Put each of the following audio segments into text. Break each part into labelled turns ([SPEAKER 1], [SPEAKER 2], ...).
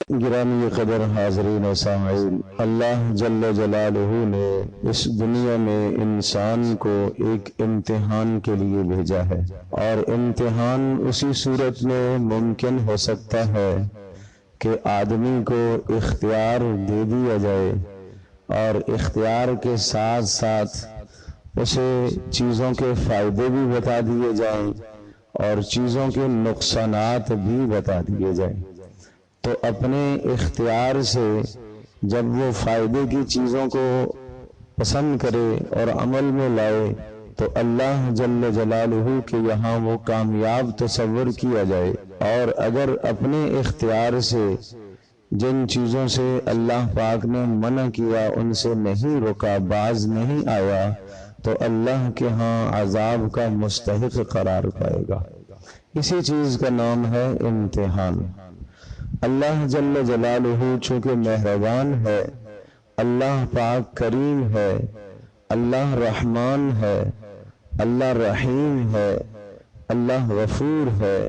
[SPEAKER 1] گرامی قدر حاضرین و سامعین، اللہ جل جلالہ نے اس دنیا میں انسان کو ایک امتحان کے لیے بھیجا ہے، اور امتحان اسی صورت میں ممکن ہو سکتا ہے کہ آدمی کو اختیار دے دیا جائے اور اختیار کے ساتھ ساتھ اسے چیزوں کے فائدے بھی بتا دیے جائیں اور چیزوں کے نقصانات بھی بتا دیے جائیں۔ تو اپنے اختیار سے جب وہ فائدے کی چیزوں کو پسند کرے اور عمل میں لائے تو اللہ جل جلالہ کے یہاں وہ کامیاب تصور کیا جائے، اور اگر اپنے اختیار سے جن چیزوں سے اللہ پاک نے منع کیا ان سے نہیں رکا، باز نہیں آیا، تو اللہ کے ہاں عذاب کا مستحق قرار پائے گا۔ اسی چیز کا نام ہے امتحان۔ اللہ جل جلالہ چونکہ مہربان ہے، اللہ پاک کریم ہے، اللہ رحمان ہے، اللہ رحیم ہے، اللہ غفور ہے،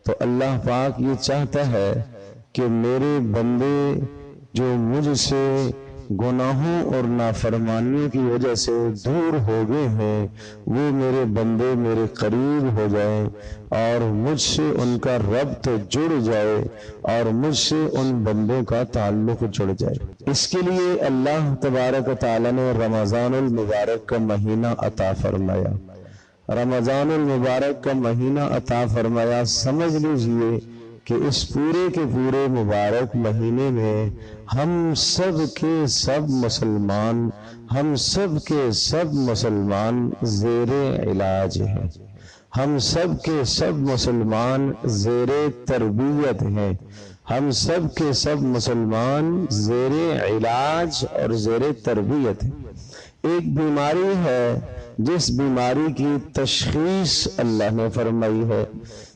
[SPEAKER 1] تو اللہ پاک یہ چاہتا ہے کہ میرے بندے جو مجھ سے گناہوں اور نافرمانیوں کی وجہ سے دور ہو گئے ہیں وہ میرے بندے میرے قریب ہو جائیں اور مجھ سے ان کا ربط جڑ جائے اور مجھ سے ان بندوں کا تعلق جڑ جائے۔ اس کے لیے اللہ تبارک و تعالی نے رمضان المبارک کا مہینہ عطا فرمایا۔ رمضان المبارک کا مہینہ عطا فرمایا، سمجھ لیجئے کہ اس پورے کے پورے مبارک مہینے میں ہم سب کے سب مسلمان زیر علاج ہیں، ہم سب کے سب مسلمان زیر تربیت ہیں، ہم سب کے سب مسلمان زیر علاج اور زیر تربیت ہیں۔ ایک بیماری ہے جس بیماری کی تشخیص اللہ نے فرمائی ہے،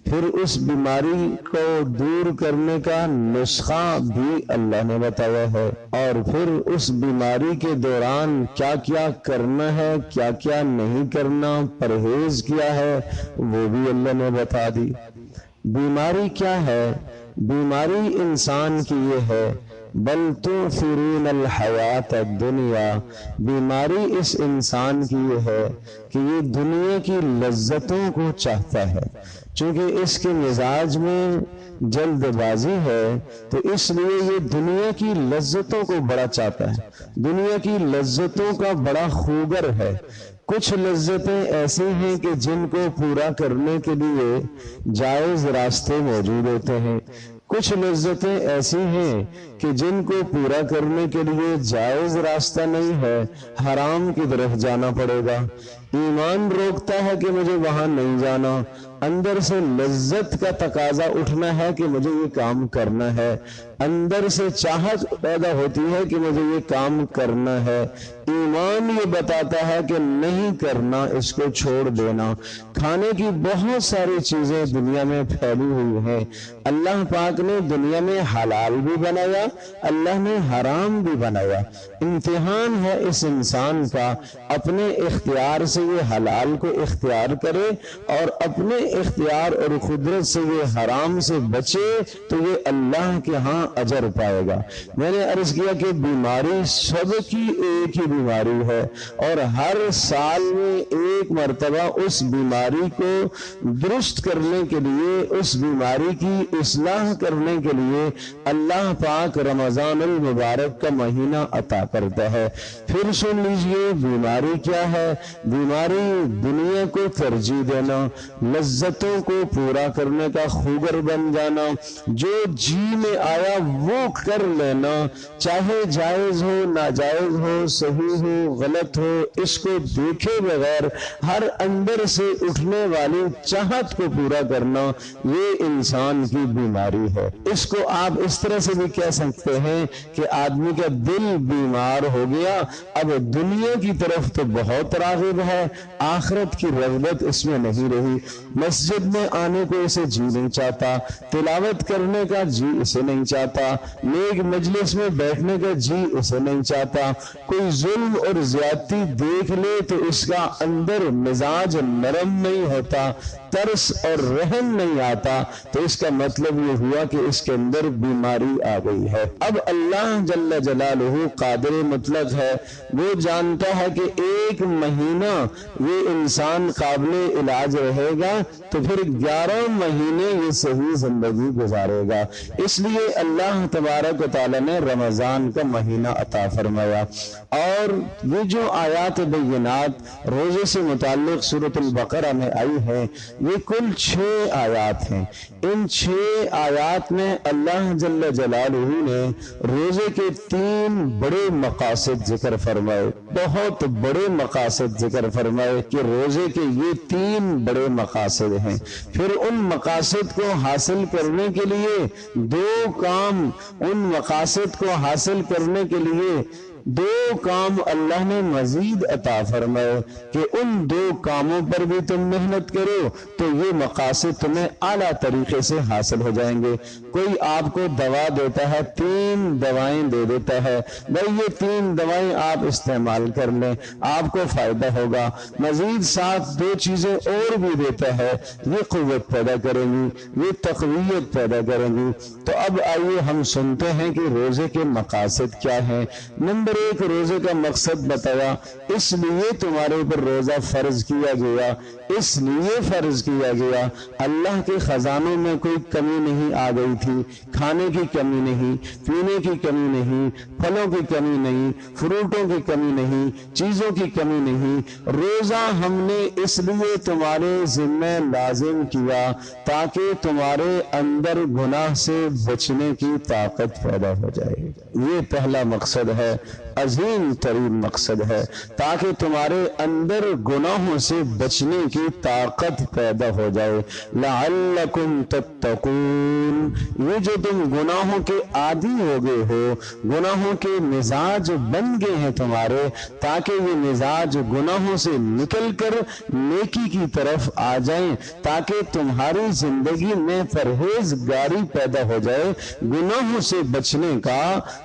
[SPEAKER 1] پھر اس بیماری کو دور کرنے کا نسخہ بھی اللہ نے بتایا ہے، اور پھر اس بیماری کے دوران کیا کیا کرنا ہے کیا کیا نہیں کرنا، پرہیز کیا ہے وہ بھی اللہ نے بتا دی۔ بیماری کیا ہے؟ بیماری انسان کی یہ ہے، بل تؤثرون الحیات الدنیا، بیماری اس انسان کی یہ ہے کہ یہ دنیا کی لذتوں کو چاہتا ہے، چونکہ اس کے مزاج میں جلد بازی ہے تو اس لیے یہ دنیا کی لذتوں کو بڑا چاہتا ہے، دنیا کی لذتوں کا بڑا خوگر ہے۔ کچھ لذتیں ایسی ہیں کہ جن کو پورا کرنے کے لیے جائز راستے موجود ہوتے ہیں، کچھ لذتیں ایسی ہیں کہ جن کو پورا کرنے کے لیے جائز راستہ نہیں ہے، حرام کی طرف جانا پڑے گا۔ ایمان روکتا ہے کہ مجھے وہاں نہیں جانا، اندر سے لذت کا تقاضا اٹھنا ہے کہ مجھے یہ کام کرنا ہے، اندر سے چاہت پیدا ہوتی ہے کہ مجھے یہ کام کرنا ہے۔ ایمان یہ بتاتا ہے کہ نہیں کرنا، اس کو چھوڑ دینا۔ کھانے کی بہت ساری چیزیں دنیا میں پھیلی ہوئی ہیں، اللہ پاک نے دنیا میں حلال بھی بنایا، اللہ نے حرام بھی بنایا۔ امتحان ہے اس انسان کا، اپنے اختیار سے یہ حلال کو اختیار کرے اور اپنے اختیار اور قدرت سے یہ حرام سے بچے تو یہ اللہ کے ہاں اجر پائے گا۔ میں نے عرض کیا کہ بیماری سب کی ایک ہی بیماری ہے، اور ہر سال میں ایک مرتبہ اس بیماری کو درست کرنے کے لیے، اس بیماری کی اصلاح کرنے کے لیے اللہ پاک رمضان المبارک کا مہینہ عطا کرتا ہے۔ پھر سن لیجئے بیماری کیا ہے؟ بیماری دنیا کو ترجیح دینا، لذتوں کو پورا کرنے کا خوگر بن جانا، جو جی میں آیا وہ کر لینا، چاہے جائز ہو ناجائز ہو، صحیح ہو غلط ہو، اس کو دیکھے بغیر ہر اندر سے اٹھنے والی چاہت کو پورا کرنا، یہ انسان کی بیماری ہے۔ اس کو آپ اس طرح سے بھی کہہ سکتے ہیں کہ آدمی کا دل بیمار ہو گیا، اب دنیا کی طرف تو بہت راغب ہے، آخرت کی رغبت اس میں نہیں رہی، مسجد میں آنے کو اسے جی نہیں چاہتا، تلاوت کرنے کا جی اسے نہیں چاہتا، نیک مجلس میں بیٹھنے کا جی اسے نہیں چاہتا، کوئی ظلم اور زیادتی دیکھ لے تو اس کا اندر مزاج نرم نہیں ہوتا، ترس اور رحم نہیں آتا تو اس کا مطلب یہ ہوا کہ اس کے اندر بیماری آ گئی ہے۔ اب اللہ جل جلالہ قادر مطلق ہے، وہ جانتا ہے کہ ایک مہینہ یہ انسان قابل علاج رہے گا تو پھر 11 مہینے یہ صحیح زندگی گزارے گا، اس لیے اللہ تبارک و تعالی نے رمضان کا مہینہ عطا فرمایا۔ اور یہ جو آیات بینات روزے سے متعلق سورۃ البقرہ میں آئی ہے، یہ کل 6 آیات ہیں۔ ان 6 آیات میں اللہ جل جلالہ نے روزے کے 3 بڑے مقاصد ذکر فرمائے، بہت بڑے مقاصد ذکر فرمائے کہ روزے کے یہ 3 بڑے مقاصد ہیں۔ پھر ان مقاصد کو حاصل کرنے کے لیے 2 کام، ان مقاصد کو حاصل کرنے کے لیے 2 کام اللہ نے مزید عطا فرمائے کہ ان 2 کاموں پر بھی تم محنت کرو تو یہ مقاصد تمہیں اعلیٰ طریقے سے حاصل ہو جائیں گے۔ کوئی آپ کو دوا دیتا ہے، 3 دوائیں دے دیتا ہے، بھائی یہ 3 دوائیں آپ استعمال کر لیں، آپ کو فائدہ ہوگا، مزید ساتھ 2 چیزیں اور بھی دیتا ہے، یہ قوت پیدا کریں گی، یہ تقویت پیدا کریں گی۔ تو اب آئیے ہم سنتے ہیں کہ روزے کے مقاصد کیا ہیں۔ نمبر 1، روزے کا مقصد بتایا، اس لیے تمہارے اوپر روزہ فرض کیا گیا، اس لیے فرض کیا گیا، اللہ کے خزانوں میں کوئی کمی نہیں آ گئی تھی، کھانے کی کمی نہیں، پینے کی کمی نہیں، پھلوں کی کمی نہیں، فروٹوں کی کمی نہیں، چیزوں کی کمی نہیں۔ روزہ ہم نے اس لیے تمہارے ذمہ لازم کیا تاکہ تمہارے اندر گناہ سے بچنے کی طاقت پیدا ہو جائے۔ یہ پہلا مقصد ہے، عظیم ترین مقصد ہے، تاکہ تمہارے اندر گناہوں سے بچنے کی طاقت پیدا ہو جائے۔ لعلکم تتقون، یہ جو تم گناہوں کے عادی ہو گئے ہو، گناہوں کے مزاج بن گئے ہیں تمہارے، تاکہ یہ مزاج گناہوں سے نکل کر نیکی کی طرف آ جائیں، تاکہ تمہاری زندگی میں پرہیزگاری پیدا ہو جائے، گناہوں سے بچنے کا،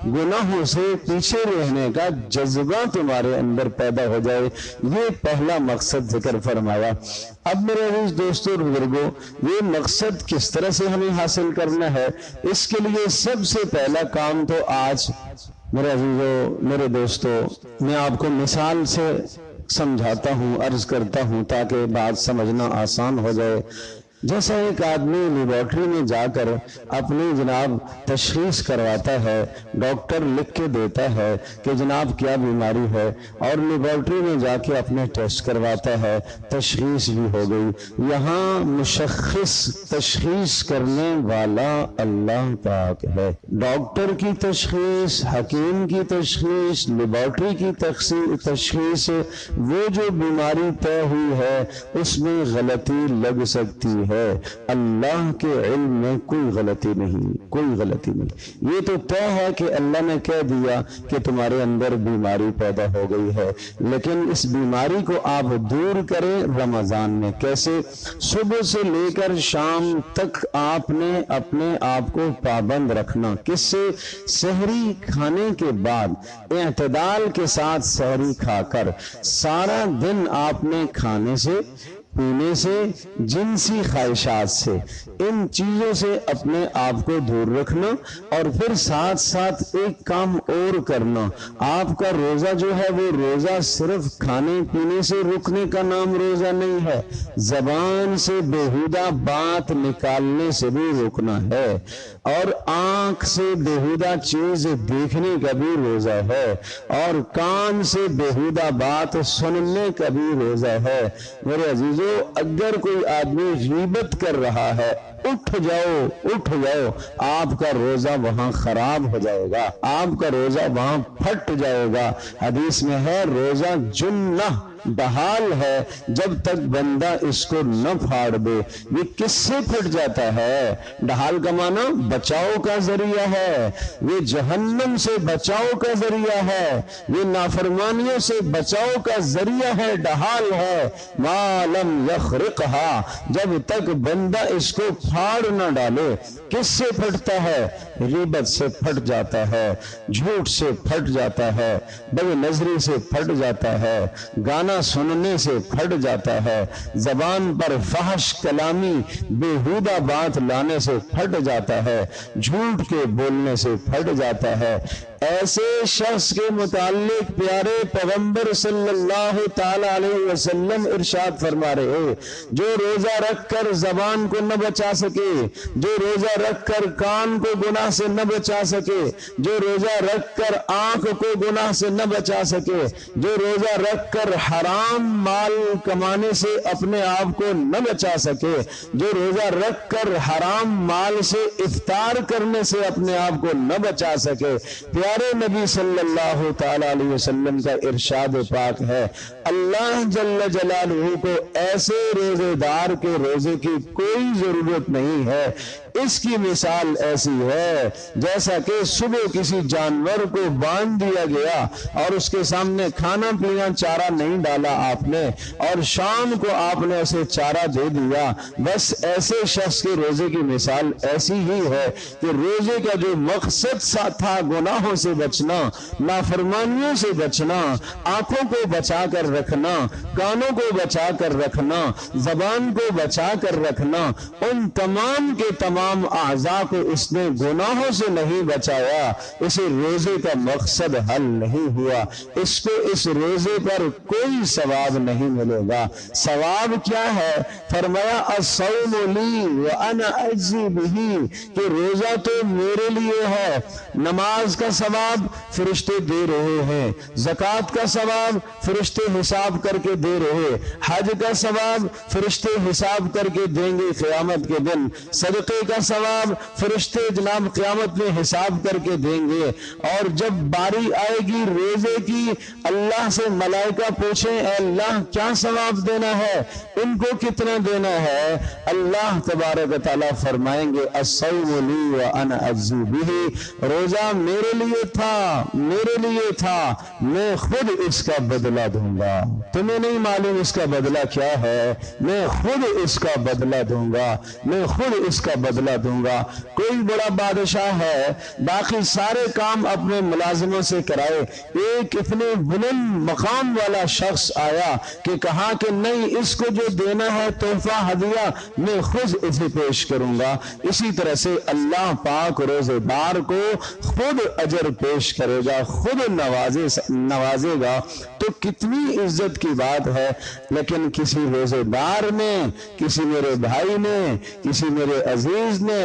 [SPEAKER 1] گناہوں سے پیچھے رہنے کا جذبہ تمہارے اندر پیدا ہو جائے۔ یہ پہلا مقصد ذکر فرمایا۔ اب میرے عزیز دوستو اور بزرگوں، یہ مقصد کس طرح سے ہمیں حاصل کرنا ہے، اس کے لیے سب سے پہلا کام تو آج میرے عزیزو، میرے دوستو، میں آپ کو مثال سے سمجھاتا ہوں، عرض کرتا ہوں تاکہ بات سمجھنا آسان ہو جائے۔ جیسا ایک آدمی لیبارٹری میں جا کر اپنی جناب تشخیص کرواتا ہے، ڈاکٹر لکھ کے دیتا ہے کہ جناب کیا بیماری ہے، اور لیبارٹری میں جا کے اپنے ٹیسٹ کرواتا ہے، تشخیص بھی ہو گئی۔ یہاں مشخص تشخیص کرنے والا اللہ پاک ہے۔ ڈاکٹر کی تشخیص، حکیم کی تشخیص، لیبارٹری کی تشخیص، وہ جو بیماری طے ہوئی ہے اس میں غلطی لگ سکتی ہے، اللہ کے علم میں کوئی غلطی نہیں، کوئی غلطی نہیں۔ یہ تو طے ہے کہ اللہ نے کہہ دیا کہ تمہارے اندر بیماری پیدا ہو گئی ہے، لیکن اس بیماری کو آپ دور کریں رمضان میں۔ کیسے؟ صبح سے لے کر شام تک آپ نے اپنے آپ کو پابند رکھنا۔ کس سے؟ سحری کھانے کے بعد اعتدال کے ساتھ سحری کھا کر سارا دن آپ نے کھانے سے، پینے سے، جنسی خواہشات سے، ان چیزوں سے اپنے آپ کو دور رکھنا، اور پھر ساتھ ساتھ ایک کام اور کرنا۔ آپ کا روزہ جو ہے وہ روزہ صرف کھانے پینے سے رکنے کا نام روزہ نہیں ہے، زبان سے بےہودہ بات نکالنے سے بھی روکنا ہے، اور آنکھ سے بےہودہ چیز دیکھنے کا بھی روزہ ہے، اور کان سے بےہودہ بات سننے کا بھی روزہ ہے۔ میرے عزیزو، اگر کوئی آدمی غیبت کر رہا ہے، اٹھ جاؤ، اٹھ جاؤ، آپ کا روزہ وہاں خراب ہو جائے گا، آپ کا روزہ وہاں پھٹ جائے گا۔ حدیث میں ہے روزہ جنہ، ڈھال ہے، جب تک بندہ اس کو نہ پھاڑ دے۔ یہ کس سے پھٹ جاتا ہے؟ ڈھال کا معنی بچاؤ کا ذریعہ ہے، یہ جہنم سے بچاؤ کا ذریعہ ہے، یہ نافرمانیوں سے بچاؤ کا ذریعہ ہے، ڈھال ہے۔ ما لم یخرقھا، جب تک بندہ اس کو پھاڑ نہ ڈالے۔ کس سے پھٹتا ہے؟ غیبت سے پھٹ جاتا ہے، جھوٹ سے پھٹ جاتا ہے، بد نظری سے پھٹ جاتا ہے، گانا سننے سے پھٹ جاتا ہے، زبان پر فحش کلامی بیہودہ بات لانے سے پھٹ جاتا ہے، جھوٹ کے بولنے سے پھٹ جاتا ہے۔ ایسے شخص کے متعلق پیارے پیغمبر صلی اللہ تعالی علیہ وسلم ارشاد فرما رہے، جو روزہ رکھ کر زبان کو نہ بچا سکے، جو روزہ رکھ کر کان کو گناہ سے نہ بچا سکے، جو روزہ رکھ کر آنکھ کو گناہ سے نہ بچا سکے، جو روزہ رکھ کر حرام مال کمانے سے اپنے آپ کو نہ بچا سکے، جو روزہ رکھ کر حرام مال سے افطار کرنے سے اپنے آپ کو نہ بچا سکے، پیارے نبی صلی اللہ تعالی علیہ وسلم کا ارشاد پاک ہے، اللہ جل جلالہ کو ایسے روزے دار کے روزے کی کوئی ضرورت نہیں ہے۔ اس کی مثال ایسی ہے جیسا کہ صبح کسی جانور کو باندھ دیا گیا اور اس کے سامنے کھانا پینا چارہ نہیں ڈالا آپ نے، اور شام کو آپ نے اسے چارہ دے دیا، بس ایسے شخص کے روزے کی مثال ایسی ہی ہے کہ روزے کا جو مقصد تھا گناہوں سے بچنا، نافرمانیوں سے بچنا، آنکھوں کو بچا کر رکھنا، کانوں کو بچا کر رکھنا، زبان کو بچا کر رکھنا، ان تمام کے تمام اعضاء کو اس نے گناہوں سے نہیں بچایا، اسے روزے کا مقصد حل نہیں ہوا، اس کو اس روزے پر کوئی ثواب نہیں ملے گا۔ ثواب کیا ہے؟ فرمایا الصوم لی وانا اجزی بہ، کہ روزہ تو میرے لیے ہے، نماز کا ثواب فرشتے دے رہے ہیں، زکوٰۃ کا ثواب فرشتے حساب کر کے دے رہے، حج کا ثواب فرشتے حساب کر کے دیں گے قیامت کے دن، صدقے کا ثواب فرشتے جناب قیامت میں حساب کر کے دیں گے، اور جب باری آئے گی روزے کی، اللہ سے ملائکہ پوچھیں اے اللہ کیا ثواب دینا ہے، ان کو کتنا دینا ہے، اللہ تبارک و تعالیٰ فرمائیں گے الصوم لی وانا اجزی بہ، روزہ میرے لیے تھا، میرے لیے تھا، میں خود اس کا بدلہ دوں گا، تمہیں نہیں معلوم اس کا بدلہ کیا ہے، میں خود اس کا بدلہ دوں گا، میں خود اس کا بدلہ دوں گا۔ کوئی بڑا بادشاہ ہے، باقی سارے کام اپنے ملازموں سے کرائے، ایک اتنے بلند مقام والا شخص آیا کہ کہا کہ نہیں، اس کو جو دینا ہے تحفہ ہدیہ میں خود اسے پیش کروں گا۔ اسی طرح سے اللہ پاک روزے دار کو خود اجر پیش کرے گا، خود نوازے گا، تو کتنی عزت کی بات ہے۔ لیکن کسی روزے دار نے، کسی میرے بھائی نے، کسی میرے عزیز نے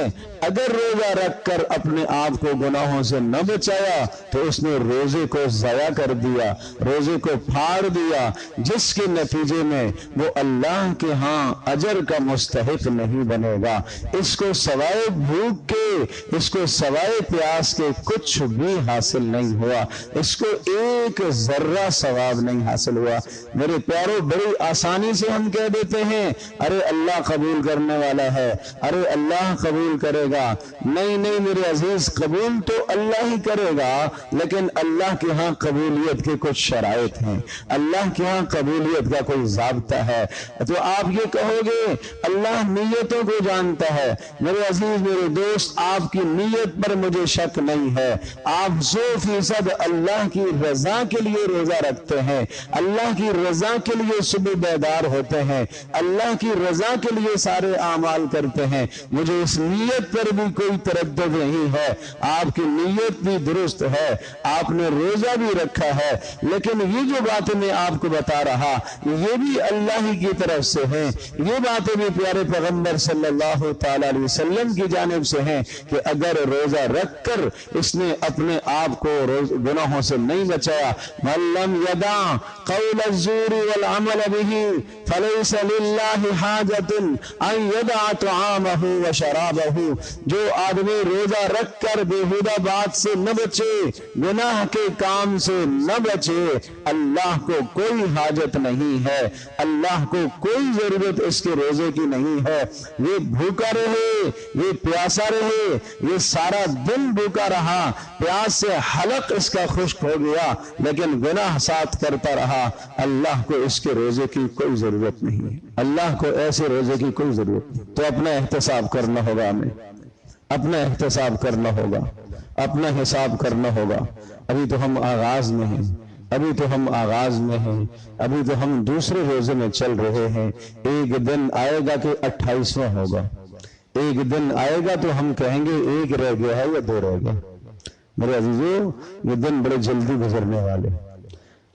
[SPEAKER 1] اگر روزہ رکھ کر اپنے آپ کو گناہوں سے نہ بچایا تو اس نے روزے کو ضائع کر دیا، روزے کو پھاڑ دیا، جس کے نتیجے میں وہ اللہ کے ہاں اجر کا مستحق نہیں بنے گا۔ اس کو سوائے بھوک کے، اس کو سوائے پیاس کے کچھ بھی حاصل نہیں ہوا، اس کو ایک ذرہ ثواب نہیں حاصل ہوا۔ میرے پیارو، بڑی آسانی سے ہم کہہ دیتے ہیں ارے اللہ قبول کرنے والا ہے، ارے اللہ قبول کرے گا۔ نہیں نہیں میرے عزیز، قبول تو اللہ ہی کرے گا، لیکن اللہ کے ہاں قبولیت کے کچھ شرائط ہیں، اللہ کے ہاں قبولیت کا کوئی ضابطہ ہے۔ تو آپ یہ کہو گے اللہ نیتوں کو جانتا ہے، میرے عزیز میرے دوست، آپ کی نیت پر مجھے شک نہیں ہے، آپ 100% اللہ کی رضا کے لیے روزہ رکھتے ہیں، اللہ کی رضا کے لیے صبح بیدار ہوتے ہیں، اللہ کی رضا کے لیے سارے اعمال کرتے ہیں، مجھے اس نیت پر بھی کوئی تردد نہیں ہے، آپ کی نیت بھی درست ہے، آپ نے روزہ بھی رکھا ہے، لیکن یہ جو باتیں میں آپ کو بتا رہا یہ بھی اللہ ہی کی طرف سے ہیں، یہ باتیں بھی پیارے پیغمبر صلی اللہ تعالی علیہ وسلم کی جانب سے ہیں کہ اگر روزہ رکھ کر اس نے اپنے آپ کو گناہوں سے نہیں بچایا، مَن لَّمْ يَدَعْ قَوْلَ الزُّورِ وَالْعَمَلَ بِهِ فَلَيْسَ لِلَّهِ حَاجَةٌ أَن يَدَعَ طَعَامَهُ وَشَرَابَهُ، جو آدمی روزہ رکھ کر بےہودہ بات سے نہ بچے، گناہ کے کام سے نہ بچے، اللہ کو کوئی حاجت نہیں ہے، اللہ کو کوئی ضرورت اس کے روزے کی نہیں ہے، یہ بھوکا رہے، یہ پیاسا رہے، یہ سارا دن بھوکا رہا، پیاس سے حلق اس کا خشک ہو گیا، لیکن گناہ ساتھ کرتا رہا، اللہ کو اس کے روزے کی کوئی ضرورت نہیں ہے، اللہ کو ایسے روزے کی کوئی ضرورت نہیں۔ تو اپنا احتساب کرنا ہوگا ہمیں، اپنا احتساب کرنا ہوگا، اپنا حساب کرنا ہوگا۔ ابھی تو ہم آغاز میں ہیں، ابھی تو ہم آغاز میں ہیں، ابھی تو ہم دوسرے روزے میں چل رہے ہیں۔ ایک دن آئے گا کہ 28واں ہوگا، ایک دن آئے گا تو ہم کہیں گے ایک رہ گیا ہے یا 2 رہ گیا۔ میرے عزیزو، یہ دن بڑے جلدی گزرنے والے۔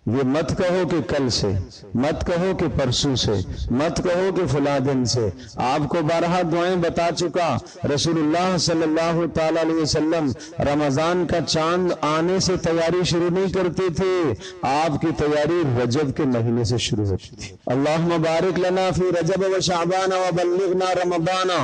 [SPEAKER 1] یہ مت کہو کہ کل سے، مت کہو کہ پرسوں سے، مت کہو کہ فلاں دن سے۔ آپ کو بارہا دعائیں بتا چکا۔ رسول اللہ صلی اللہ تعالی علیہ وسلم رمضان کا چاند آنے سے تیاری شروع نہیں کرتے تھے، آپ کی تیاری رجب کے مہینے سے شروع ہوتی تھی۔ اللہم بارک لنا فی رجب و شعبان و بلغنا رمضان۔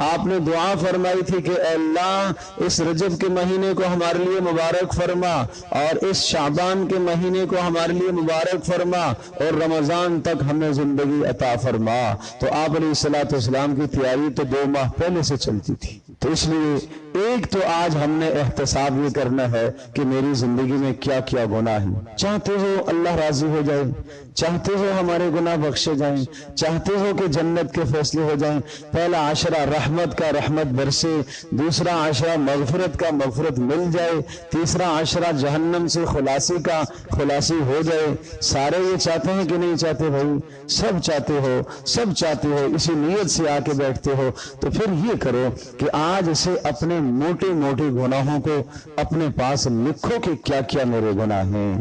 [SPEAKER 1] آپ نے دعا فرمائی تھی کہ اے اللہ اس رجب کے مہینے کو ہمارے لیے مبارک فرما، اور اس شعبان کے مہینے کو ہمارے لیے مبارک فرما، اور رمضان تک ہمیں زندگی عطا فرما۔ تو آپ علیہ الصلوۃ والسلام کی تیاری تو 2 ماہ پہلے سے چلتی تھی۔ تو اس لیے ایک تو آج ہم نے احتساب یہ کرنا ہے کہ میری زندگی میں کیا کیا گناہ ہیں۔ چاہتے ہو اللہ راضی ہو جائے، چاہتے ہو ہمارے گناہ بخشے جائیں، چاہتے ہو کہ جنت کے فیصلے ہو جائیں، پہلا عشرہ رحمت کا رحمت برسے، دوسرا عشرہ مغفرت کا مغفرت مل جائے، تیسرا عشرہ جہنم سے خلاصی کا خلاصی ہو جائے، سارے یہ چاہتے ہیں کہ نہیں چاہتے بھائی؟ سب چاہتے ہو، سب چاہتے ہو، اسی نیت سے آ کے بیٹھتے ہو۔ تو پھر یہ کرو کہ آج سے اپنے موٹے موٹے گناہوں کو اپنے پاس لکھو کہ کیا کیا میرے گناہ ہیں،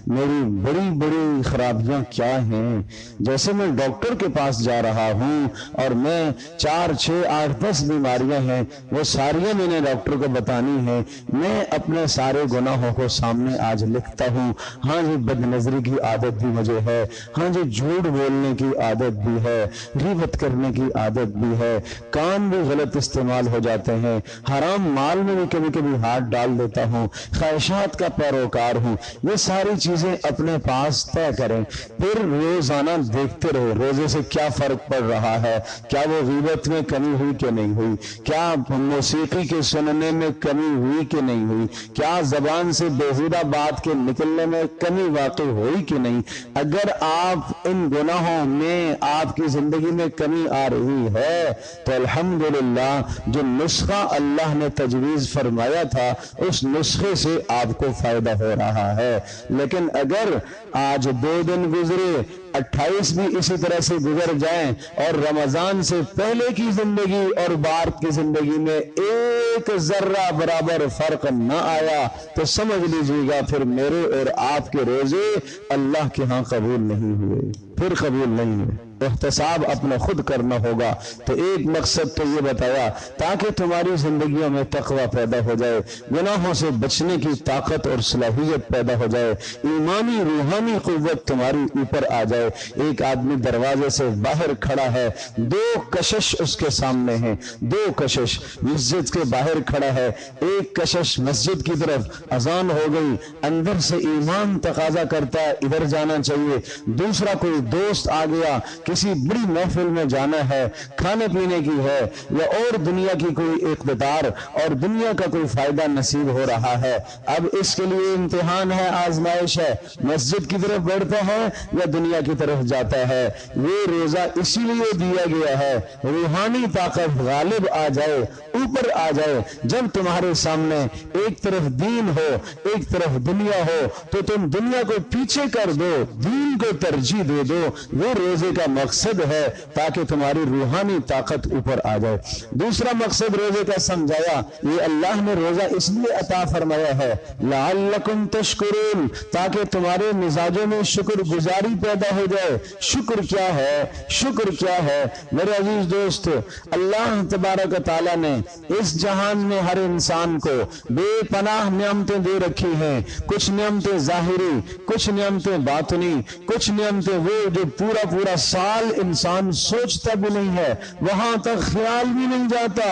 [SPEAKER 1] میری بڑی بڑی خرابیاں کیا ہیں۔ جیسے میں ڈاکٹر کے پاس جا رہا ہوں اور میں 4 6 8 10 بیماریاں ہیں، وہ ساریاں میں نے ڈاکٹر کو بتانی ہیں، میں اپنے سارے گناہوں کو سامنے آج لکھتا ہوں۔ ہاں جی، بد نظری کی عادت بھی مجھے ہے، ہاں جی جھوٹ بولنے کی عادت بھی ہے، غیبت کرنے کی عادت بھی ہے، کان بھی غلط استعمال ہو جاتے ہیں، حرام مال میں بھی کبھی کبھی ہاتھ ڈال دیتا ہوں، خواہشات کا پیروکار ہوں۔ یہ ساری چیزیں اپنے پاس طے کریں، پھر روزانہ دیکھتے رہو روزے سے کیا فرق پڑ رہا ہے، کیا وہ غیبت میں کمی ہوئی کہ نہیں ہوئی، کیا موسیقی کے سننے میں کمی ہوئی کہ نہیں ہوئی، کیا زبان سے بےہودہ بات کے نکلنے میں کمی واقع ہوئی کہ نہیں۔ اگر آپ ان گناہوں میں آپ کی زندگی میں کمی آ رہی ہے تو الحمدللہ جو نسخہ اللہ نے تجویز فرمایا تھا اس نسخے سے آپ کو فائدہ ہو رہا ہے۔ لیکن اگر آج 2 دن گزرے، 28 بھی اسی طرح سے گزر جائیں، اور رمضان سے پہلے کی زندگی اور بعد کی زندگی میں ایک ذرہ برابر فرق نہ آیا تو سمجھ لیجیے گا پھر میرے اور آپ کے روزے اللہ کے ہاں قبول نہیں ہوئے، پھر قبول نہیں ہوئے۔ احتساب اپنا خود کرنا ہوگا۔ تو ایک مقصد تو یہ بتایا تاکہ تمہاری زندگیوں میں تقوی پیدا ہو جائے، گناہوں سے بچنے کی طاقت اور صلاحیت پیدا ہو جائے، ایمانی روحانی قوت تمہاری اوپر آ جائے۔ ایک آدمی دروازے سے باہر کھڑا ہے، 2 کشش اس کے سامنے ہیں، 2 کشش مسجد کے باہر کھڑا ہے، ایک کشش مسجد کی طرف، اذان ہو گئی، اندر سے ایمان تقاضا کرتا ہے ادھر جانا چاہیے، دوسرا کوئی دوست آ گیا، کسی بڑی محفل میں جانا ہے، کھانے پینے کی ہے، یا اور دنیا کی کوئی اقتدار اور دنیا کا کوئی فائدہ نصیب ہو رہا ہے۔ اب اس کے لیے امتحان ہے، آزمائش ہے، مسجد کی طرف بڑھتا ہے یا دنیا کی طرف جاتا ہے۔ یہ روزہ اسی لیے دیا گیا ہے روحانی طاقت غالب آ جائے، اوپر آ جائے۔ جب تمہارے سامنے ایک طرف دین ہو ایک طرف دنیا ہو تو تم دنیا کو پیچھے کر دو، دین کو ترجیح دے دو۔ وہ روزے کا مقصد ہے تاکہ تمہاری روحانی طاقت اوپر آ جائے۔ دوسرا مقصد روزے کا سمجھایا، یہ اللہ نے روزہ اس لیے عطا فرمایا ہے لعلکم تشکرون، تاکہ تمہارے مزاجوں میں شکر گزاری پیدا ہو جائے۔ شکر کیا ہے؟ شکر کیا ہے میرے عزیز دوست؟ اللہ تبارک و تعالیٰ نے اس جہان میں ہر انسان کو بے پناہ نعمتیں دے رکھی ہیں، کچھ نعمتیں ظاہری، کچھ نعمتیں باطنی، کچھ نعمتیں وہ جو پورا سال انسان سوچتا بھی نہیں ہے، وہاں تک خیال بھی نہیں جاتا۔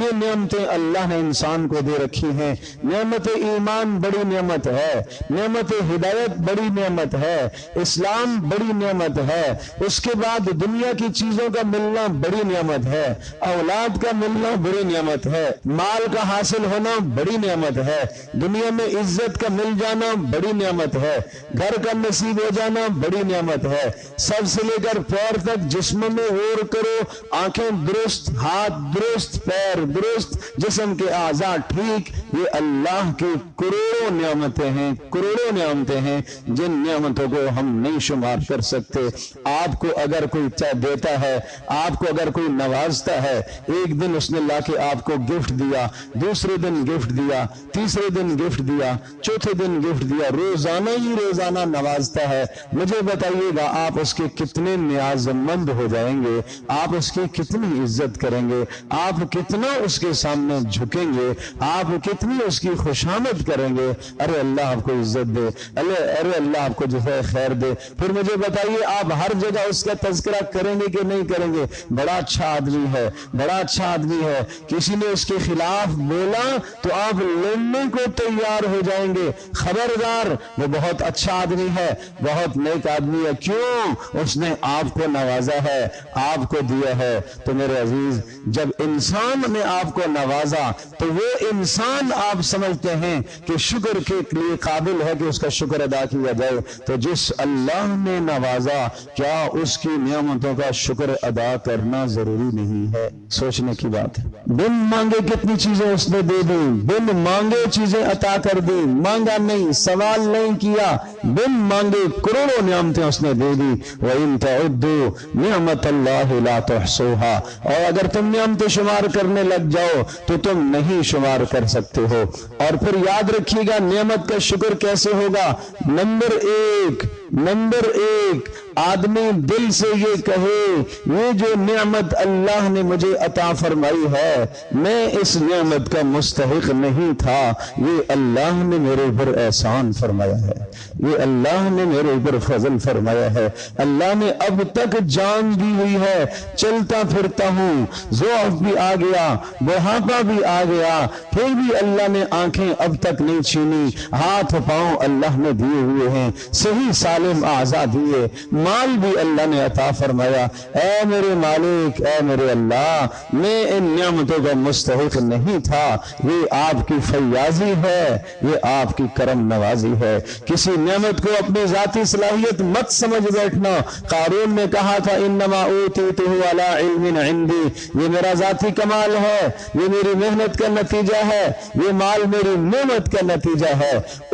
[SPEAKER 1] یہ نعمتیں اللہ نے انسان کو دے رکھی ہیں۔ نعمت ایمان بڑی نعمت ہے، نعمت ہدایت بڑی نعمت ہے، اسلام بڑی نعمت ہے، اس کے بعد دنیا کی چیزوں کا ملنا بڑی نعمت ہے، اولاد کا ملنا بڑی نعمت ہے، مال کا حاصل ہونا بڑی نعمت ہے، دنیا میں عزت کا مل جانا بڑی نعمت ہے، گھر کا نصیب ہو جانا بڑی نعمت ہے، سب سے لے کر پیر تک جسم میں غور کرو، آنکھیں درست، ہاتھ درست، پیر درست، جسم کے اعضاء ٹھیک، یہ اللہ کی کروڑوں نعمتیں ہیں، کروڑوں نعمتیں ہیں جن نعمتوں کو ہم نہیں شمار کر سکتے۔ آپ کو اگر کوئی دیتا ہے، آپ کو اگر کوئی نوازتا ہے، ایک دن اس نے لا کے آپ کو گفٹ دیا، دوسرے دن گفٹ دیا، تیسرے دن گفٹ دیا، چوتھے دن گفٹ دیا، روزانہ ہی روزانہ نوازتا ہے، مجھے بتائیے گا آپ اس کے کتنے نیاز مند ہو جائیں گے، آپ اس کی کتنی عزت کریں گے، آپ کتنا اس کے سامنے جھکیں گے، آپ کتنی اس کی خوشامد کریں گے۔ ارے اللہ آپ کو عزت دے، ارے اللہ آپ کو جو ہے خیر دے۔ پھر مجھے بتائیے آپ ہر جگہ اس کا تذکرہ کریں گے کہ نہیں کریں گے؟ بڑا اچھا آدمی ہے، بڑا اچھا آدمی ہے، کسی نے اس کے خلاف بولا تو آپ لڑنے کو تیار ہو جائیں گے، خبردار وہ بہت اچھا آدمی ہے، بہت نیک آدمی ہے، کیوں؟ اس نے آپ کو نوازا ہے، آپ کو دیا ہے۔ تو میرے عزیز، جب انسان نے آپ کو نوازا تو وہ انسان آپ سمجھتے ہیں کہ شکر کے لیے قابل ہے کہ اس کا شکر ادا کیا جائے، تو جس اللہ نے نوازا کیا اس کی نعمتوں کا شکر ادا کرنا ضروری نہیں ہے؟ سوچنے کی بات ہے۔ بن مانگے کتنی چیزیں اس نے دے دی، بن مانگے چیزیں عطا کر دی، مانگا نہیں، سوال نہیں کیا، بن مانگے کروڑوں نعمتیں اس نے دے دی۔ وَإِن تَعُدُّوا نِعْمَةَ اللَّهِ لَا تُحْصُوهَا، اور اگر تم نعمتیں شمار کرنے لگ جاؤ تو تم نہیں شمار کر سکتے ہو۔ اور پھر یاد رکھیے گا نعمت کا شکر کیسے ہوگا؟ نمبر ایک آدمی دل سے یہ کہے یہ جو نعمت اللہ نے مجھے عطا فرمائی ہے میں اس نعمت کا مستحق نہیں تھا، یہ اللہ نے میرے اوپر احسان فرمایا ہے، یہ اللہ نے میرے اوپر فضل فرمایا ہے، اللہ نے اب تک جان دی ہوئی ہے، چلتا پھرتا ہوں، ضعف بھی آ گیا، بڑھاپا بھی آ گیا، پھر بھی اللہ نے آنکھیں اب تک نہیں چھینی، ہاتھ پاؤں اللہ نے دیے ہوئے ہیں، صحیح سالم اعضاء دیے، مال بھی اللہ نے عطا فرمایا۔ اے میرے مالک، اے میرے اللہ، میں ان نعمتوں کا مستحق نہیں تھا، یہ آپ کی فیاضی ہے، یہ آپ کی کرم نوازی ہے۔ کسی نعمت کو اپنی ذاتی صلاحیت مت سمجھ بیٹھنا۔ قارون نے کہا تھا انما اوتیتہ علی علم عندی، یہ میرا ذاتی کمال ہے، یہ میری محنت کا نتیجہ ہے، یہ مال میری نعمت کا نتیجہ ہے،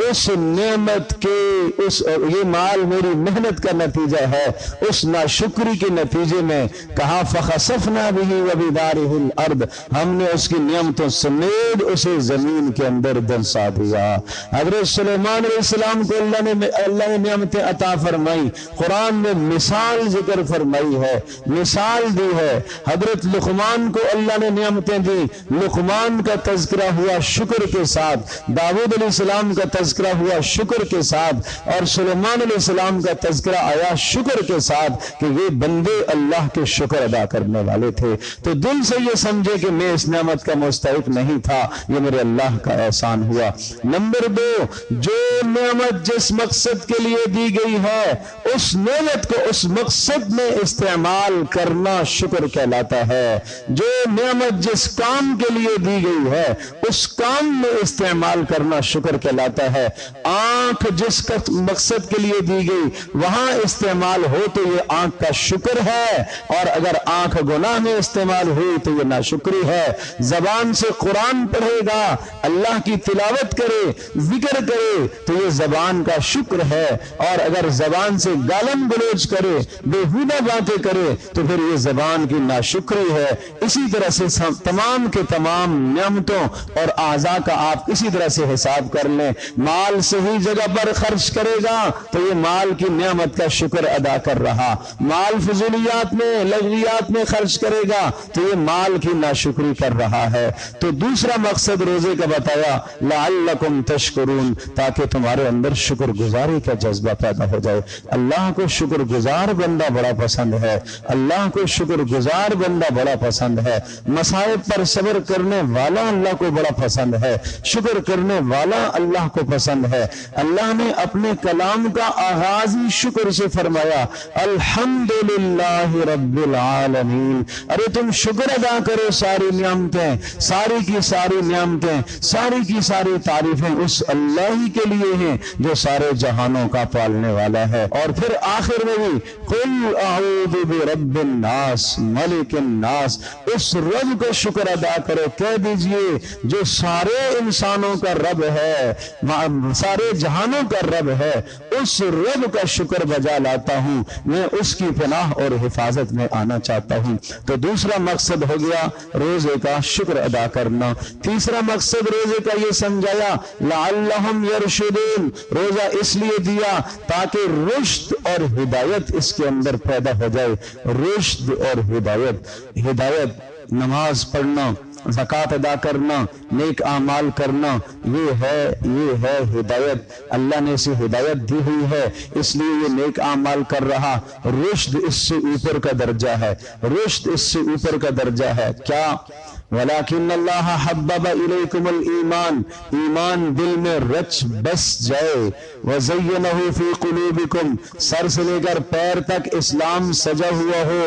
[SPEAKER 1] اس نعمت کے یہ مال میری محنت کا نتیجہ ہے، اس ناشکری کے نتیجے میں کہا فخسفنا بہ وبدارہ الارض، ہم نے اس کی نعمتوں سمیت اسے زمین کے اندر دنسا دیا۔ حضرت سلیمان علیہ السلام کو اللہ نے نعمتیں عطا فرمائی، قرآن میں مثال ذکر فرمائی ہے، مثال دی ہے۔ حضرت لقمان کو اللہ نے نعمتیں دی، لقمان کا تذکرہ ہوا شکر کے ساتھ، داؤد علیہ السلام کا تذکرہ ہوا شکر کے ساتھ، اور سلیمان علیہ السلام کا تذکرہ آیا شکر کے ساتھ کہ یہ بندے اللہ کے شکر ادا کرنے والے تھے۔ تو دل سے یہ سمجھے کہ میں اس نعمت کا مستحق نہیں تھا، یہ میرے اللہ کا احسان ہوا۔ نمبر 2، جو نعمت جس مقصد کے لیے دی گئی ہے اس نعمت کو اس مقصد میں استعمال کرنا شکر کہلاتا ہے۔ جو نعمت جس کام کے لیے دی گئی ہے اس کام میں استعمال کرنا شکر کہلاتا ہے۔ آنکھ جس مقصد کے لیے دی گئی وہاں استعمال ہو تو یہ آنکھ کا شکر ہے، اور اگر آنکھ گناہ میں استعمال ہوئی تو یہ ناشکری ہے۔ زبان سے قرآن پڑھے گا، اللہ کی تلاوت کرے، ذکر کرے تو یہ زبان کا شکر ہے، اور اگر زبان سے گالم گلوچ کرے، بےہودہ باتیں کرے تو پھر یہ زبان کی ناشکری ہے۔ اسی طرح سے تمام کے تمام نعمتوں اور اعضاء کا آپ اسی طرح سے حساب کر لیں۔ مال صحیح جگہ پر خرچ کرے گا تو یہ مال کی نعمت کا شکر ادا کر رہا، مال فضولیات میں لغویات میں خرچ کرے گا تو یہ مال کی ناشکری کر رہا ہے۔ تو دوسرا مقصد روزے کا بتایا لعلکم تشکرون، تاکہ تمہارے اندر شکر گزاری کا جذبہ پیدا ہو جائے۔ اللہ کو شکر گزار بندہ بڑا پسند ہے، اللہ کو شکر گزار بندہ بڑا پسند ہے، مصائب پر صبر کرنے والا اللہ کو بڑا پسند ہے، شکر کرنے والا اللہ کو پسند ہے۔ اللہ نے اپنے کلام کا آغاز ہی شکر سے فرمایا، الحمدللہ رب العالمین۔ ارے تم شکر ادا کرو، ساری نعمتیں، ساری کی ساری نعمتیں، ساری کی ساری تعریفیں اس اللہ ہی کے لیے ہیں جو سارے جہانوں کا پالنے والا ہے۔ اور پھر آخر میں بھی قل اعوذ برب الناس ملک الناس، اس رب کا شکر ادا کرو، کہہ دیجئے جو سارے انسانوں کا رب ہے، سارے جہانوں کا رب ہے، اس رب کا شکر بجا لاتا ہوں، میں اس کی پناہ اور حفاظت میں آنا چاہتا ہوں۔ تو دوسرا مقصد ہو گیا روزے کا شکر ادا کرنا۔ تیسرا مقصد روزے کا یہ سمجھایا لعلہم یرشدون، روزہ اس لیے دیا تاکہ رشد اور ہدایت اس کے اندر پیدا ہو جائے، رشد اور ہدایت، نماز پڑھنا، زکوٰۃ ادا کرنا، نیک اعمال کرنا، یہ ہے ہدایت۔ اللہ نے اسے ہدایت دی ہوئی ہے، اس لیے یہ نیک اعمال کر رہا۔ رشد اس سے اوپر کا درجہ ہے، رشد اس سے اوپر کا درجہ ہے۔ کیا؟ وَلَكِنَّ اللَّهَ حَبَّبَ إِلَيْكُمُ الْإِيمَانِ، ایمان دل میں رچ بس جائے، وَزَيَّنَهُ فِي قُلُوبِكُمْ، سر سے لے کر پیر تک اسلام سجا ہوا ہو،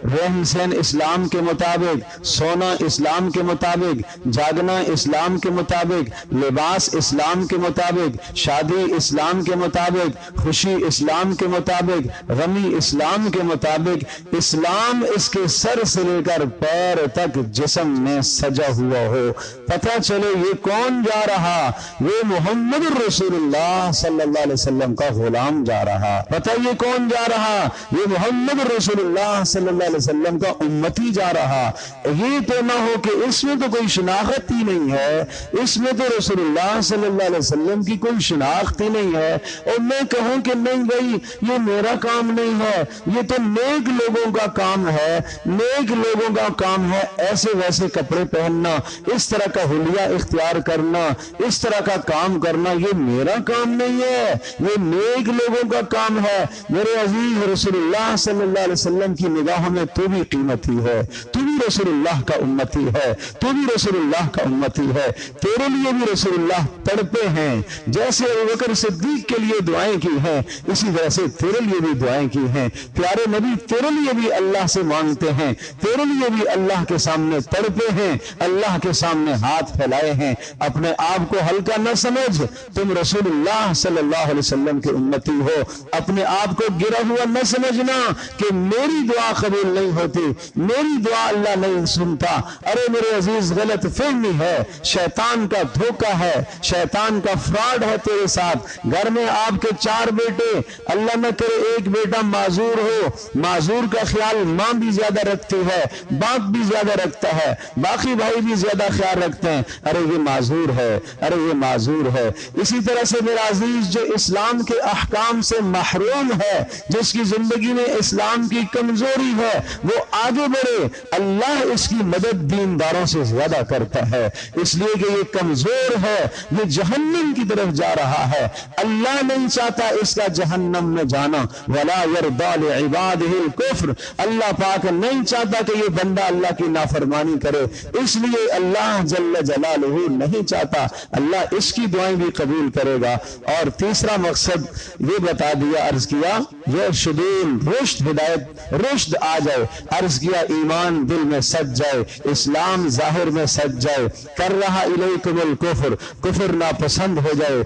[SPEAKER 1] رہن سہن اسلام کے مطابق، سونا اسلام کے مطابق، جاگنا اسلام کے مطابق، لباس اسلام کے مطابق، شادی اسلام کے مطابق، خوشی اسلام کے مطابق، غمی اسلام کے مطابق، اسلام اس کے سر سے لے کر پیر تک جسم میں سجا ہوا ہو۔ پتہ چلے یہ کون جا رہا؟ یہ محمد رسول اللہ صلی اللہ علیہ وسلم کا غلام جا رہا۔ پتہ یہ کون جا رہا؟ یہ محمد رسول اللہ صلی اللہ علیہ وسلم کا امتی جا رہا۔ یہ تو نہ ہو کہ اس میں تو کوئی شناخت ہی نہیں ہے، اس میں تو رسول اللہ صلی اللہ علیہ وسلم کی کوئی شناخت ہی نہیں ہے، اور میں کہوں کہ نہیں بھائی یہ میرا کام نہیں ہے، یہ تو نیک لوگوں کا کام ہے، نیک لوگوں کا کام ہے ایسے ویسے کپڑے پہننا، اس طرح کا حلیہ اختیار کرنا، اس طرح کا کام کرنا، یہ میرا کام نہیں ہے، یہ نیک لوگوں کا کام ہے۔ میرے عزیز رسول اللہ صلی اللہ علیہ وسلم کی نگاہوں میں تو بھی قیمتی ہے، تو بھی رسول اللہ کا امتی ہے، تو بھی رسول اللہ کا امتی ہے، تیرے لیے بھی رسول اللہ تڑپے ہیں، جیسے ابوبکر صدیق کے لیے دعائیں کی ہیں اسی طرح سے تیرے لیے بھی دعائیں کی ہیں۔ پیارے نبی تیرے لیے بھی اللہ سے مانگتے ہیں، تیرے لیے بھی اللہ کے سامنے تڑپے ہیں، اللہ کے سامنے ہاتھ پھیلائے ہیں۔ اپنے آپ کو ہلکا نہ سمجھ، تم رسول اللہ صلی اللہ علیہ وسلم کے امتی ہو، اپنے آپ کو گرا ہوا نہ سمجھنا کہ میری دعا قبول نہیں ہوتی، میری دعا اللہ نہیں سنتا۔ ارے میرے عزیز غلط فہمی ہے، شیطان کا دھوکہ ہے، شیطان کا فراڈ ہے تیرے ساتھ۔ گھر میں آپ کے 4 بیٹے، اللہ نہ کرے ایک بیٹا معذور ہو، معذور کا خیال ماں بھی زیادہ رکھتی ہے، باپ بھی زیادہ رکھتا ہے، باقی بھائی بھی زیادہ خیال رکھتے ہیں، ارے یہ معذور ہے، ارے یہ معذور ہے۔ اسی طرح سے میرا عزیز جو اسلام کے احکام سے محروم ہے، جس کی زندگی میں اسلام کی کمزوری ہے، وہ آگے بڑھے، اللہ اس کی مدد دینداروں سے زیادہ کرتا ہے، اس لیے کہ یہ کمزور ہے، یہ جہنم کی طرف جا رہا ہے، اللہ نہیں چاہتا اس کا جہنم میں جانا۔ وَلَا يَرْضَى لِعِبَادِهِ الْكُفْرَ، اللہ پاک نہیں چاہتا کہ یہ بندہ اللہ کی نافرمانی کرے، اس لیے اللہ جل جلالہ نہیں چاہتا، اللہ اس کی دعائیں بھی قبول کرے گا۔ اور تیسرا مقصد یہ بتا دیا، عرض کیا یرشدون، رشد، ہدایت، رشد آ جائے، عرض کیا ایمان دل میں سج جائے، اسلام ظاہر میں سج جائے، کر رہا الیکم الکفر، کفر ناپسند ہو جائے،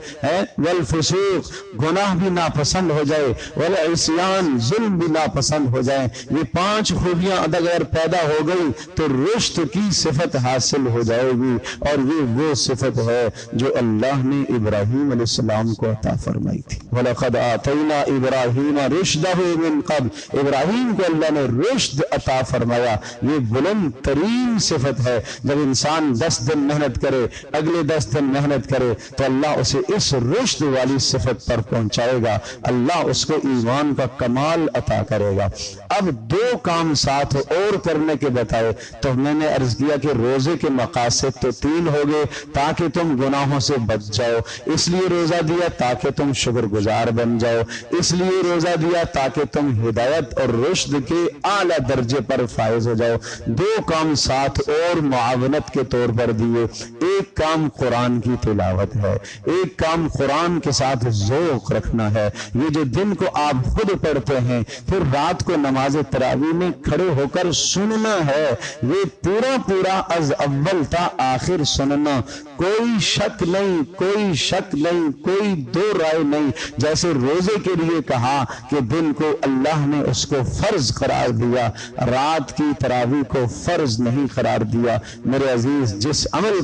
[SPEAKER 1] والفسوق، گناہ بھی ناپسند ہو جائے، والعصیان، ظلم بھی ناپسند ہو جائے۔ یہ 5 خوبیاں اگر پیدا ہو گئی تو رشد کی صفت حاصل ہو جائے گی، اور یہ وہ صفت ہے جو اللہ نے ابراہیم علیہ السلام کو عطا فرمائی تھی۔ وَلَقَدْ آتَيْنَا إِبْرَاهِيمَ رُشْدَهُ مِنْ قَبْلُ، ابراہیم کو اللہ نے رشد عطا فرمایا۔ یہ بلند ترین صفت ہے۔ جب انسان 10 دن محنت کرے، اگلے 10 دن محنت کرے، تو اللہ اسے اس رشد والی صفت پر پہنچائے گا، اللہ اس کو ایمان کا کمال عطا کرے گا۔ اب 2 کام ساتھ اور کرنے کے بتائے تو میں نے عرض کیا کہ روزے کے مقاصد تو 3 ہو گئے، تاکہ تم گناہوں سے بچ جاؤ، اس لیے روزہ دیا تاکہ تم شکر گزار بن جاؤ، اس لیے روزہ دیا تاکہ تم ہدایت اور رشد کے اعلیٰ درجے پر فائز ہو جاؤ۔ دو کام ساتھ اور معاونت کے طور پر دیے، ایک کام قرآن کی تلاوت ہے، ایک کام قرآن کے ساتھ ذوق رکھنا ہے۔ یہ جو دن کو آپ خود پڑھتے ہیں پھر رات کو نماز تراویح میں کھڑے ہو کر سننا ہے، یہ پورا پورا از اول تا آخر سننا، کوئی شک نہیں، کوئی شک نہیں، کوئی دو رائے نہیں۔ جیسے روزے کے لیے کہا کہ دن کو اللہ نے اس کو فرض قرار دیا، رات کی تراویح کو فرض نہیں قرار دیا۔ میرے عزیز، جس عمل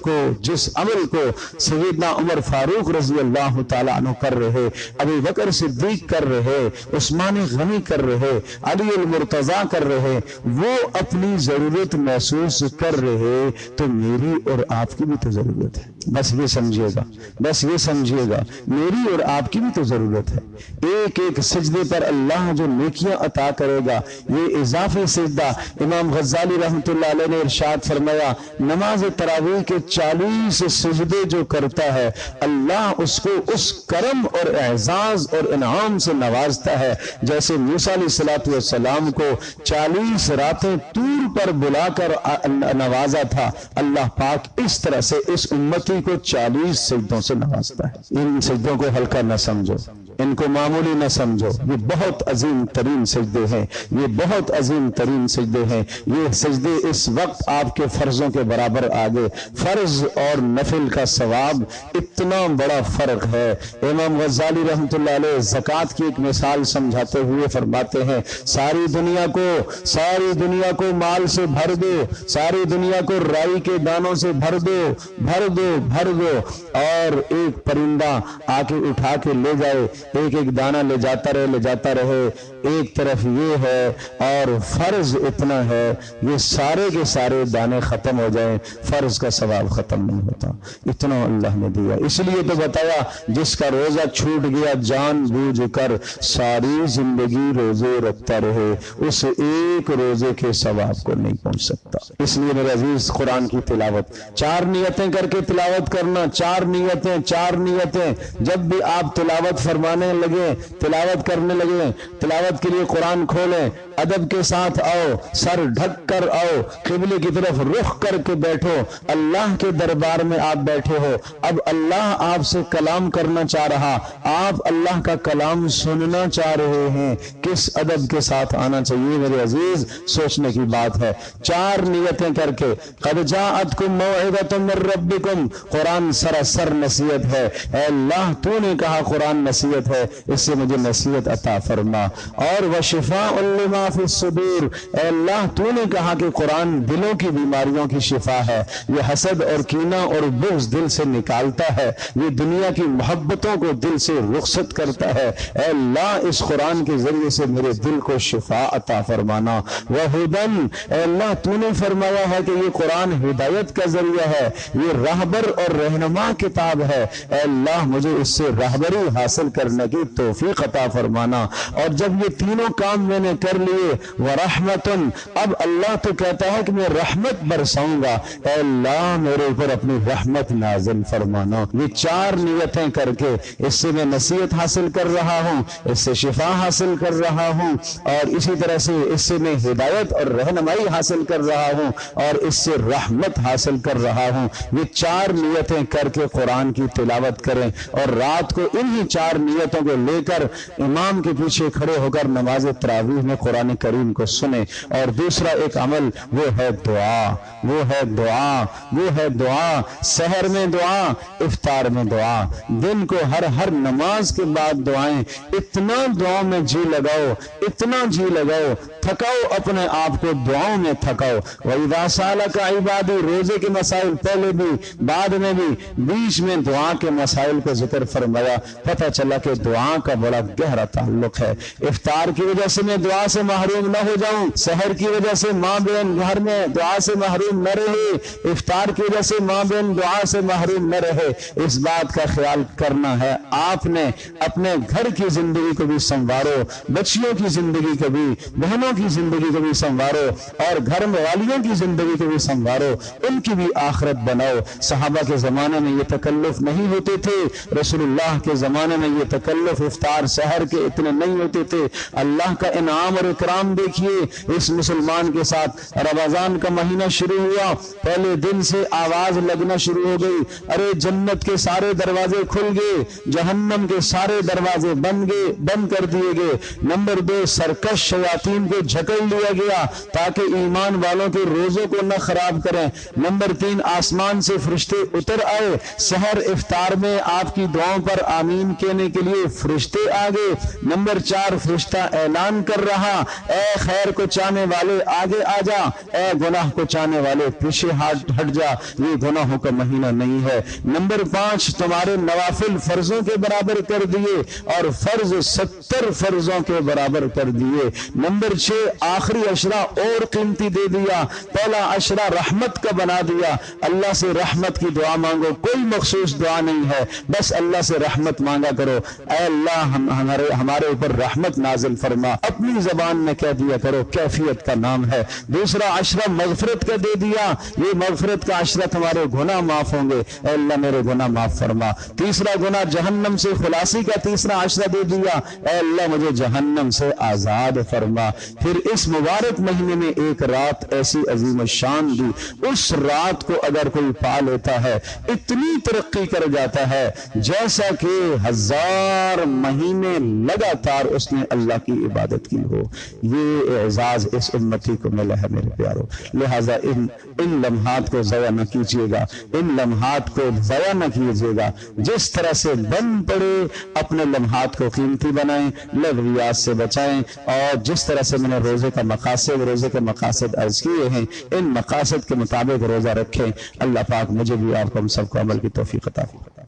[SPEAKER 1] کو سیدنا عمر فاروق رضی اللہ تعالیٰ عنہ کر رہے، ابو بکر صدیق کر رہے، عثمان غنی کر رہے، علی المرتضیٰ کر رہے، وہ اپنی ضرورت محسوس کر رہے تو میری اور آپ کی بھی تو ضرورت ہے۔ بس یہ سمجھیے گا، بس یہ سمجھیے گا، میری اور آپ کی بھی تو ضرورت ہے۔ ایک ایک سجدے پر اللہ جو نیکیاں عطا کرے گا، یہ اضافی سجدہ امام غزالی رحمۃ اللہ علیہ نے ارشاد فرمایا، نماز تراویح کے 40 سجدے جو کرتا ہے اللہ اس کو اس کرم اور اعزاز اور انعام سے نوازتا ہے جیسے موسیٰ علیہ الصلوۃ والسلام کو 40 راتیں طور پر بلا کر نوازا تھا، اللہ پاک اس طرح سے اس امتی کو 40 سجدوں سے نوازتا ہے۔ ان سجدوں کو ہلکا نہ سمجھو، ان کو معمولی نہ سمجھو، یہ بہت عظیم ترین سجدے ہیں، یہ بہت عظیم ترین سجدے ہیں۔ یہ سجدے اس وقت آپ کے فرضوں کے برابر آگے، فرض اور نفل کا ثواب اتنا بڑا فرق ہے۔ امام غزالی رحمۃ اللہ علیہ زکوٰۃ کی ایک مثال سمجھاتے ہوئے فرماتے ہیں، ساری دنیا کو مال سے بھر دو، ساری دنیا کو رائی کے دانوں سے بھر دو اور ایک پرندہ آ کے اٹھا کے لے جائے، ایک ایک دانہ لے جاتا رہے، ایک طرف یہ ہے اور فرض اتنا ہے، یہ سارے کے سارے دانے ختم ہو جائیں، فرض کا ثواب ختم نہیں ہوتا، اتنا اللہ نے دیا۔ اس لیے تو بتایا، جس کا روزہ چھوٹ گیا جان بوجھ کر ساری زندگی روزے رکھتا رہے، اس ایک روزے کے ثواب کو نہیں پہنچ سکتا۔ اس لیے میرے عزیز، قرآن کی تلاوت 4 نیتیں کر کے تلاوت کرنا، 4 نیتیں جب بھی آپ تلاوت فرمانے لگے، تلاوت کرنے لگے، تلاوت کے لیے قرآن کھولیں، ادب کے ساتھ آؤ، سر ڈھک کر آؤ، قبلے کی طرف رخ کر کے بیٹھو، اللہ کے دربار میں آپ بیٹھے ہو، اب اللہ آپ سے کلام کرنا چاہ رہا، آپ اللہ کا کلام سننا چاہ رہے ہیں، کس ادب کے ساتھ آنا چاہیے میرے عزیز، سوچنے کی بات ہے۔ 4 نیتیں کر کے، قد جاءتکم موعظۃ من ربکم، قرآن سراسر نصیحت ہے، اے اللہ تو نے کہا قرآن نصیحت ہے، اس سے مجھے نصیحت عطا فرما، اور وشفاء لما فی الصدور، اے اللہ تو نے کہا کہ قرآن دلوں کی بیماریوں کی شفا ہے، یہ حسد اور کینہ اور بغض دل سے نکالتا ہے، یہ دنیا کی محبتوں کو دل سے رخصت کرتا ہے، اے اللہ اس قرآن کے ذریعے سے میرے دل کو شفا عطا فرمانا، وہدن، اے اللہ تو نے فرمایا ہے کہ یہ قرآن ہدایت کا ذریعہ ہے، یہ راہبر اور رہنما کتاب ہے، اے اللہ مجھے اس سے راہبری حاصل کرنے کی توفیق عطا فرمانا۔ اور جب یہ تینوں کام میں نے کر لیے، ورحمتن، اب اللہ تو کہتا ہے کہ میں رحمت برساؤں گا، اے اللہ میرے اوپر اپنی رحمت نازل فرمانا۔ یہ 4 نیتیں کر کے اس سے میں نصیحت حاصل کر رہا ہوں، اس سے شفا حاصل کر رہا ہوں، اور اسی طرح سے اس سے میں ہدایت اور رہنمائی حاصل کر رہا ہوں، اور اس سے رحمت حاصل کر رہا ہوں۔ یہ 4 نیتیں کر کے قرآن کی تلاوت کریں، اور رات کو انہی 4 نیتوں کو لے کر امام کے پیچھے کھڑے ہو کر نماز تراویح میں قرآن کریم کو سنیں۔ اور دوسرا ایک عمل وہ ہے دعا، سحر میں دعا، افطار میں دعا، دن کو ہر نماز کے بعد دعائیں، اتنا دعاؤں میں جی لگاؤ، تھکاؤ اپنے آپ کو دعاؤں میں تھکاؤ۔ وَإِذَا سَأَلَكَ عِبَادِي، روزے کے مسائل پہلے بھی بعد میں بھی، بیچ میں دعا کے مسائل کو ذکر فرمایا، پتہ چلا کہ دعا کا بڑا گہرا تعلق ہے۔ افطار کی وجہ سے میں دعا سے محروم نہ ہو جاؤں، سحر کی وجہ سے ماں بہن گھر میں دعا سے محروم نہ رہے، افطار کی وجہ سے ماں بہن دعا سے محروم نہ رہے، اس بات کا خیال کرنا ہے۔ آپ نے اپنے گھر کی زندگی کو بھی سنوارو، بچیوں کی زندگی کو بھی، بہنوں کی زندگی کو بھی سنوارو، اور گھر والیوں کی زندگی کو بھی سنوارو، ان کی بھی آخرت بناؤ۔ صحابہ صحابہ کے زمانے میں یہ تکلف نہیں ہوتے تھے، رسول اللہ کے زمانے میں یہ تکلف افطار سحر کے اتنے نہیں ہوتے تھے۔ اللہ کا انعام اور اکرام دیکھیے اس مسلمان کے ساتھ۔ رمضان کا مہینہ شروع ہوا، پہلے دن سے آواز لگنا شروع ہو گئی، ارے جنت کے سارے دروازے کھل گئے، جہنم کے سارے دروازے بند کر دیے گئے۔ نمبر 2، سرکش شیاطین کو جھکل دیا گیا تاکہ ایمان والوں کے روزوں کو نہ خراب کریں۔ نمبر 3، آسمان سے فرشتے اتر آئے، سحر افطار میں آپ کی دعاؤں پر آمین کہنے کے لیے فرشتے آ گئے۔ نمبر 4، فرشتہ اعلان کر رہا، اے خیر کو چاہنے والے آگے آ جا، اے گناہ کو چاہنے والے پیچھے ہٹ جا، یہ گناہوں کا مہینہ نہیں ہے۔ نمبر 5، تمہارے نوافل فرضوں کے برابر کر دیے اور فرض 70 فرضوں کے برابر کر دیے۔ نمبر 6، آخری عشرہ اور قیمتی دے دیا، پہلا عشرہ رحمت کا بنا دیا۔ اللہ سے رحمت کی دعا مانگو، کوئی مخصوص دعا نہیں ہے، بس اللہ سے رحمت مانگا کرو، اے اللہ ہمارے اوپر رحمت نازل فرما، اپنی زبان میں کہہ دیا کرو، کیفیت کا نام ہے۔ دوسرا عشرہ مغفرت کا دے دیا، یہ مغفرت کا عشرہ تمہارے گناہ معاف ہوں گے، اے اللہ میرے گناہ معاف فرما۔ تیسرا گناہ جہنم سے خلاصی کا تیسرا عشرہ دے دیا، اے اللہ مجھے جہنم سے آزاد فرما۔ پھر اس مبارک مہینے میں ایک رات ایسی عظیم الشان دی، اس رات کو اگر کوئی پا لیتا ہے اتنی ترقی کر جاتا ہے جیسا کہ 1000 مہینے لگاتار اس نے اللہ کی عبادت کی ہو۔ یہ اعزاز اس امتی کو ملا ہے میرے پیارو، لہذا ان لمحات کو ضائع نہ کیجیے گا، ان لمحات کو ضائع نہ کیجیے گا۔ جس طرح سے بن پڑے اپنے لمحات کو قیمتی بنائیں، لغویات سے بچائیں، اور جس طرح سے میں نے روزے کے مقاصد عرض کیے ہیں ان مقاصد کے مطابق روزہ رکھیں۔ اللہ پاک مجھے بھی آپ کو ہم سب کو عمل کی توفیق عطا فرمائے۔